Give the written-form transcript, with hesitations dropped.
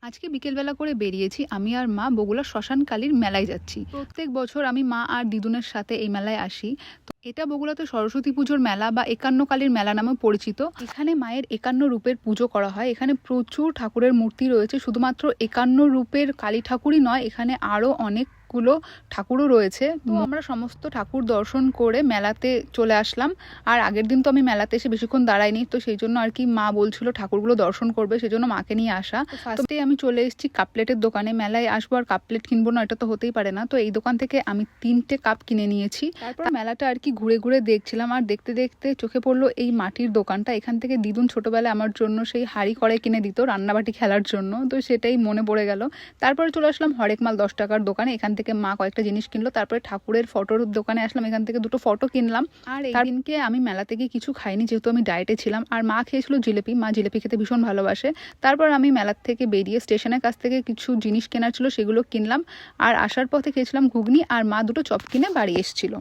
আজকে বিকেলবেলা করে বেরিয়েছি আমি আর মা বগুড়া শ্মশানকালীর মেলায় যাচ্ছি। প্রত্যেক বছর আমি মা আর দিদুনের সাথে এই মেলায় আসি। তো এটা বগুড়াতে সরস্বতী পুজোর মেলা বা একান্ন কালীর মেলা নামে পরিচিত। এখানে মায়ের 51 রূপের পুজো করা হয়। এখানে প্রচুর ঠাকুরের মূর্তি রয়েছে। শুধুমাত্র 51 রূপের কালী ঠাকুরই নয়, এখানে আরো অনেকগুলো ঠাকুরও রয়েছে। তো আমরা সমস্ত ঠাকুর দর্শন করে মেলাতে চলে আসলাম। আর আগের দিন তো আমি মেলাতে এসে বেশিক্ষণ দাঁড়াইনি, তো সেই জন্য আর কি মা বলছিল ঠাকুরগুলো দর্শন করবে, সেই জন্য মাকে নিয়ে আসা। ফার্স্টে আমি চলে এসেছি কাপপ্লেটের দোকানে। মেলায় আসবো আর কাপপ্লেট কিনবো না, এটা তো হতেই পারে না। তো এই দোকান থেকে আমি 3টে কাপ কিনে নিয়েছি। তারপর মেলাটা আর কি ঘুরে ঘুরে দেখছিলাম, আর দেখতে দেখতে চোখে পড়লো এই মাটির দোকানটা। এখান থেকে দিদুন ছোটবেলায় আমার জন্য সেই হাঁড়ি কড়াই কিনে দিত রান্নাবাটি খেলার জন্য, তো সেটাই মনে পড়ে গেল। তারপরে চলে আসলাম হরেক মাল 10 টাকার দোকানে। এখান থেকে মা কয়েকটা জিনিস কিনলো। তারপরে ঠাকুরের ফটোর দোকানে আসলাম, এখান থেকে 2টো ফটো কিনলাম। আর এই দিনকে আমি মেলা থেকে কিছু খাইনি, যেহেতু আমি ডায়েটে ছিলাম। আর মা খেয়েছিল জিলিপি, মা জিলিপি খেতে ভীষণ ভালোবাসে। তারপর আমি মেলার থেকে বেরিয়ে স্টেশনের কাছ থেকে কিছু জিনিস কেনার ছিল, সেগুলো কিনলাম। আর আসার পথে খেয়েছিলাম ঘুগনি, আর মা 2টো চপ কিনে বাড়ি এসেছিল।